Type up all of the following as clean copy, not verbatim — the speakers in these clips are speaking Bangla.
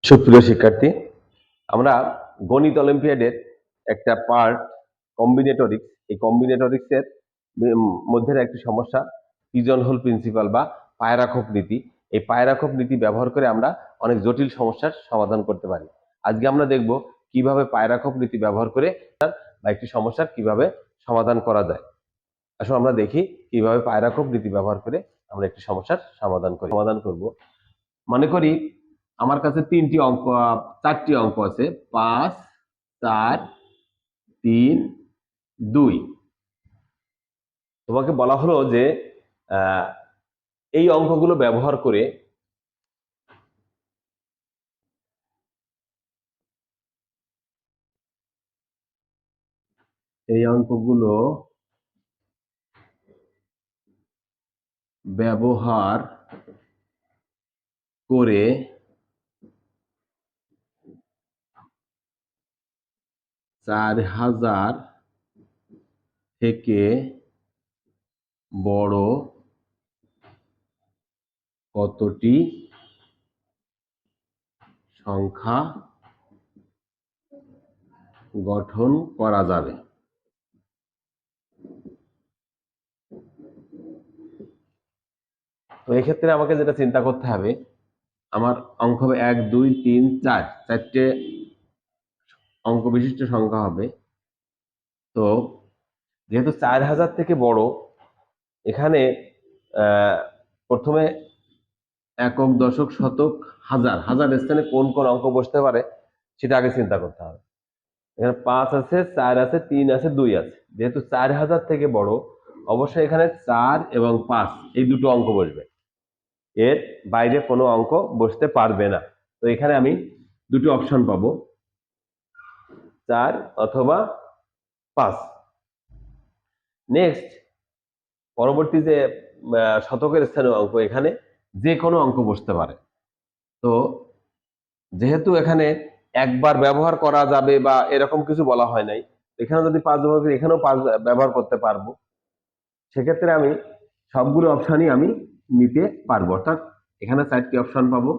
সুপ্রিয় শিক্ষার্থী, আমরা গণিত অলিম্পিয়াডের একটা পার্ট কম্বিনেটরিক্স, এই কম্বিনেটরিক্সের মধ্যে একটি সমস্যা পিজন হোল প্রিন্সিপাল বা পায়রাখোপ নীতি। এই পায়রাখোপ নীতি ব্যবহার করে আমরা অনেক জটিল সমস্যার সমাধান করতে পারি। আজকে আমরা দেখব কিভাবে পায়রাখোপ নীতি ব্যবহার করে বা একটি সমস্যার কিভাবে সমাধান করা যায়। আসলে আমরা দেখি কিভাবে পায়রাখোপ নীতি ব্যবহার করে আমরা একটি সমস্যার সমাধান করব। মনে করি আমার কাছে চারটি অঙ্ক আছে, 5, 4, 3, 2। তোমাকে বলা হলো যে এই অঙ্কগুলো ব্যবহার করে এই অঙ্কগুলো ব্যবহার করে 4000 থেকে বড় কতটি সংখ্যা গঠন করা যাবে। তো এক্ষেত্রে আমাকে যেটা চিন্তা করতে হবে, আমার অঙ্ক হবে 1, 2, 3, 4, চারটে অঙ্ক বিশিষ্ট সংখ্যা হবে। তো যেহেতু 4000 থেকে বড়, এখানে প্রথমে একক, দশক, শতক, হাজার, হাজার স্থানে কোন কোন অঙ্ক বসতে পারে সেটা আগে চিন্তা করতে হবে। এখানে 5 আছে, 4 আছে, 3 আছে, 2 আছে। যেহেতু 4000 থেকে বড়, অবশ্যই এখানে 4 এবং 5 এই দুটো অঙ্ক বসবে, এর বাইরে কোনো অঙ্ক বসতে পারবে না। তো এখানে আমি দুটো অপশন পাবো, 4 অথবা 5। নেক্সট, পরবর্তী যে শতকের স্থানীয় অঙ্ক, এখানে যে কোনো অঙ্ক বসতে পারে। তো যেহেতু এখানে একবার ব্যবহার করা যাবে বা এরকম কিছু বলা হয় নাই, এখানে যদি 5 ব্যবহার করি এখানেও 5 ব্যবহার করতে পারবো। সেক্ষেত্রে আমি সবগুলো অপশনই আমি নিতে পারবো, অর্থাৎ এখানে 4টি অপশন পাবো,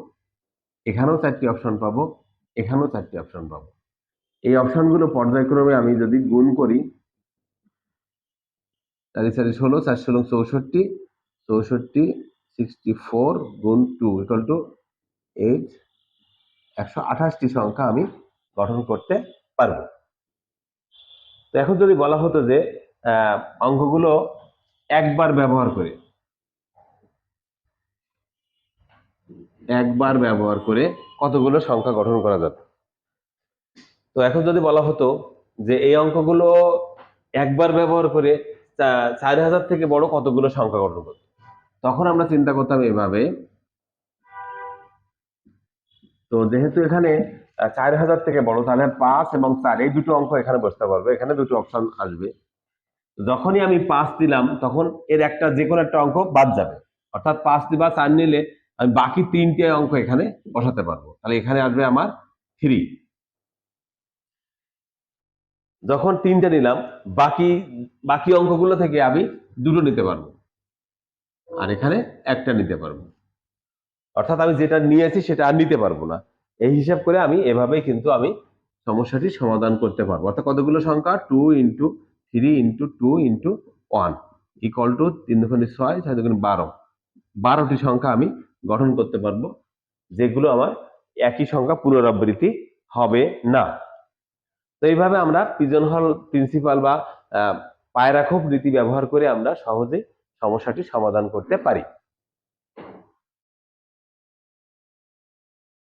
এখানেও 4টি অপশন পাবো, এখানেও 4টি অপশন পাবো। এই অপশনগুলো পর্যায়ক্রমে আমি যদি গুণ করি, 4 4 16, 4 16 64, 64 64 গুণ 2 ইকুয়াল টু 8, 128টি সংখ্যা আমি গঠন করতে পারবো। তো এখন যদি বলা হতো যে অঙ্কগুলো একবার ব্যবহার করে কতগুলো সংখ্যা গঠন করা যাবে। তো এখন যদি বলা হতো যে এই অঙ্কগুলো একবার ব্যবহার করে 4000 থেকে বড় কতগুলো সংখ্যা গঠন করবে, তখন আমরা চিন্তা করতাম এভাবে। তো যেহেতু এখানে 4000 থেকে বড়, তাহলে 5 এবং 4 এই দুটো অঙ্ক এখানে বসতে পারবে, এখানে দুটো অপশন আসবে। যখনই আমি 5 দিলাম তখন এর একটা যে কোনো একটা অঙ্ক বাদ যাবে, অর্থাৎ 5 বা 4 নিলে আমি বাকি 3টে অঙ্ক এখানে বসাতে পারবো। তাহলে এখানে আসবে আমার 3। যখন 3টে নিলাম, বাকি বাকি অঙ্কগুলো থেকে আমি দুটো নিতে পারবো, আর এখানে একটা নিতে পারবো, অর্থাৎ আমি যেটা নিয়েছি সেটা আর নিতে পারবো না। এই হিসাব করে আমি এভাবেই কিন্তু আমি সমস্যাটি সমাধান করতে পারবো। অর্থাৎ কতগুলো সংখ্যা, 2 into 3 into 2 into 1 equal to 3 দুগুণে 6, 6 দুগুণে 12। 12টি সংখ্যা আমি গঠন করতে পারবো, যেগুলো আমার একই সংখ্যা পুনরাবৃত্তি হবে না। তো এইভাবে আমরা পিজন হল প্রিন্সিপাল বা পায়রাখোপ নীতি ব্যবহার করে আমরা সহজে সমস্যাটি সমাধান করতে পারি।